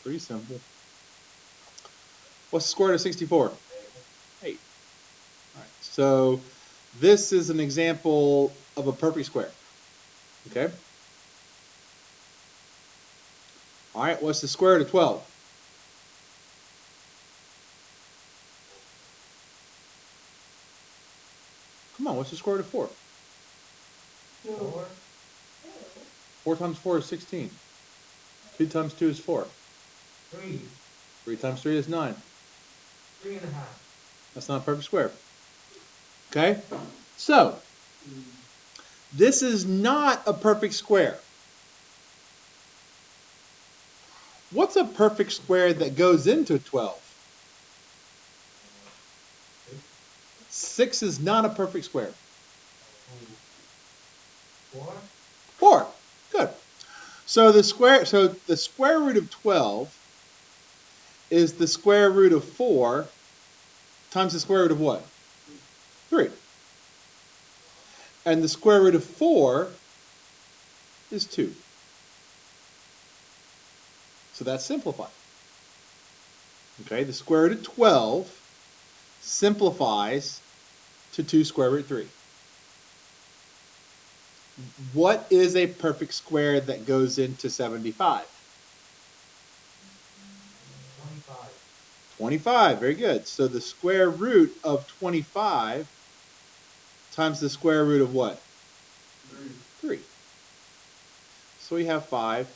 Pretty simple. What's the square root of 64? 8. All right. So this is an example of a perfect square. Okay. All right. What's the square root of 12? Come on. What's the square root of 4? 4. 4 times 4 is 16. 2 times 2 is 4. 3. 3 times 3 is 9. 3.5. That's not a perfect square. Okay? So, this is not a perfect square. What's a perfect square that goes into 12? 6 is not a perfect square. 4. 4. Good. So the square root of 12 is the square root of 4 times the square root of what? 3. And the square root of 4 is 2. So that's simplified. Okay, the square root of 12 simplifies to 2 square root 3. What is a perfect square that goes into 75? 25. 25, very good. So the square root of 25 times the square root of what? 3. So we have 5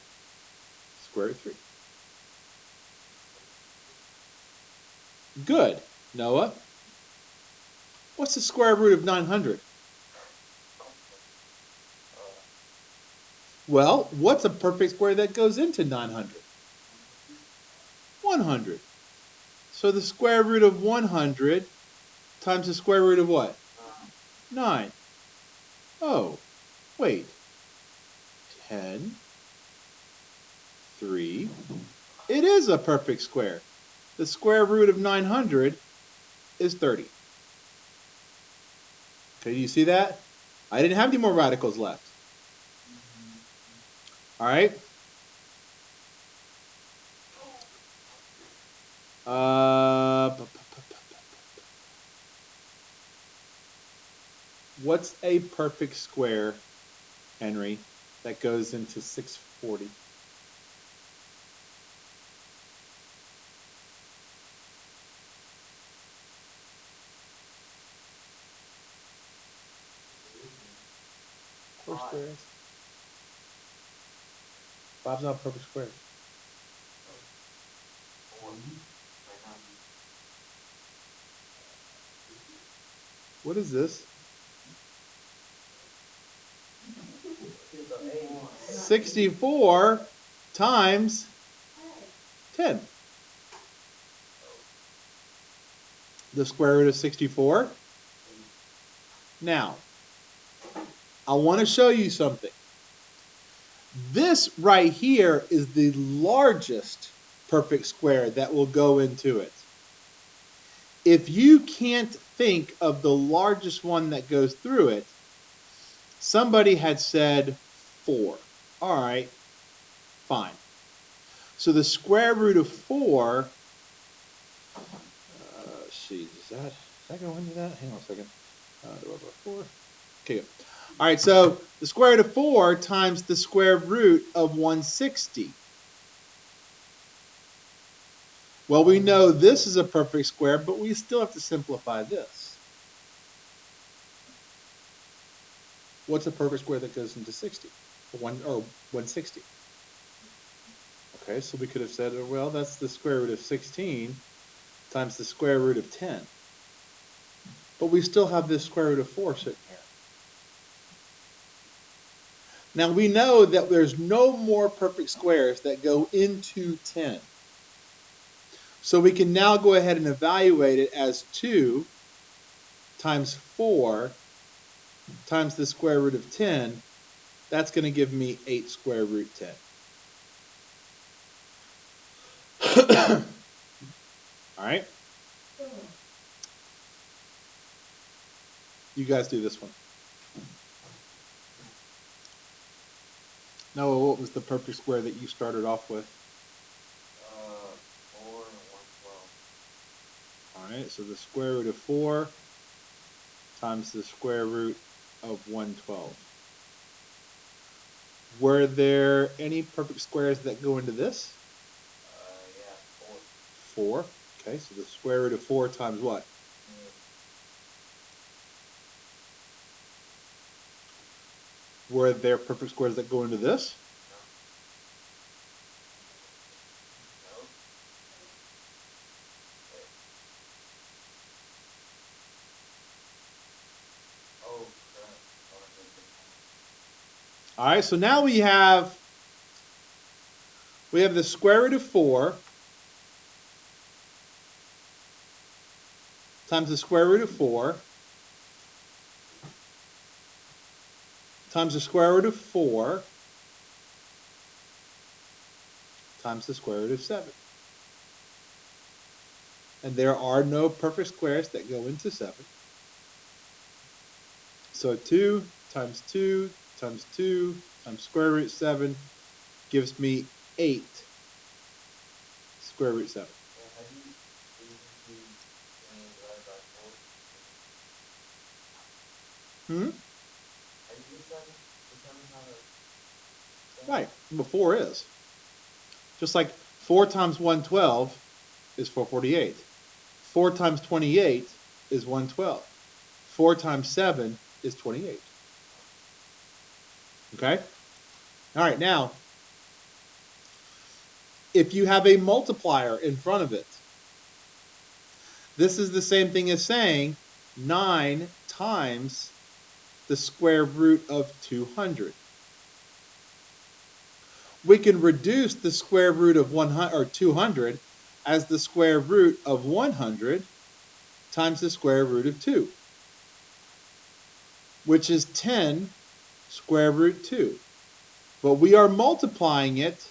square root 3. Good. Noah, what's the square root of 900? Well, what's a perfect square that goes into 900? 100. So the square root of 100 times the square root of what? 9. Oh, wait. 10, 3. It is a perfect square. The square root of 900 is 30. Okay, do you see that? I didn't have any more radicals left. All right. What's a perfect square, Henry, that goes into 640? Of course there is. 5's not a perfect square. What is this? 64 times 10. The square root of 64. Now, I want to show you something. This right here is the largest perfect square that will go into it. If you can't think of the largest one that goes through it, somebody had said 4. All right, fine. So the square root of 4, let's see, does that go into that? Hang on a second. Divided by 4. Okay, good. All right, so the square root of 4 times the square root of 160. Well, we know this is a perfect square, but we still have to simplify this. What's a perfect square that goes into 60? Or 160. Okay, so we could have said, well, that's the square root of 16 times the square root of 10. But we still have this square root of 4 sitting here. Now we know that there's no more perfect squares that go into 10. So we can now go ahead and evaluate it as 2 times 4 times the square root of 10. That's going to give me 8 square root 10. All right? You guys do this one. Noah, what was the perfect square that you started off with? Alright, so the square root of 4 times the square root of 112. Were there any perfect squares that go into this? Yeah, 4. 4. Okay, so the square root of 4 times what? 28. Were there perfect squares that go into this? No. Wait. Oh, crap. Oh, I did this one. Alright, so now we have the square root of 4 times the square root of 4 times the square root of 4 times the square root of 7. And there are no perfect squares that go into 7. So 2 times 2 times 2 times square root 7 gives me 8 square root 7. Yeah, how do you do 28 divided by 4? Hmm? How do you get 7? The 7's not a 7? Right, but 4 is. Just like 4 times 112 is 448. 4 times 28 is 112. 4 times 7 is 28. Okay? All right, now, if you have a multiplier in front of it, this is the same thing as saying 9 times the square root of 200. We can reduce the square root of 100 or 200 as the square root of 100 times the square root of 2, which is 10 square root 2. But we are multiplying it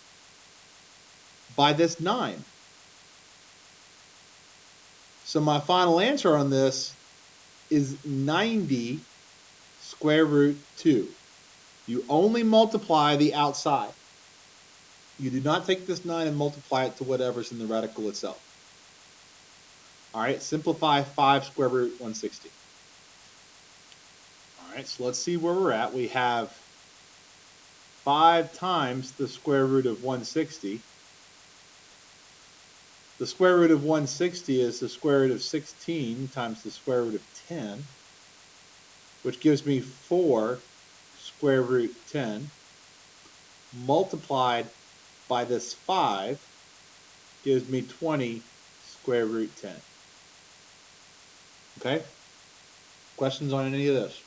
by this 9. So my final answer on this is 90 square root 2. You only multiply the outside. You do not take this 9 and multiply it to whatever's in the radical itself. All right, simplify 5 square root 160. All right, so let's see where we're at. We have 5 times the square root of 160. The square root of 160 is the square root of 16 times the square root of 10, which gives me 4 square root 10 multiplied by this 5 gives me 20 square root 10. Okay? Questions on any of this?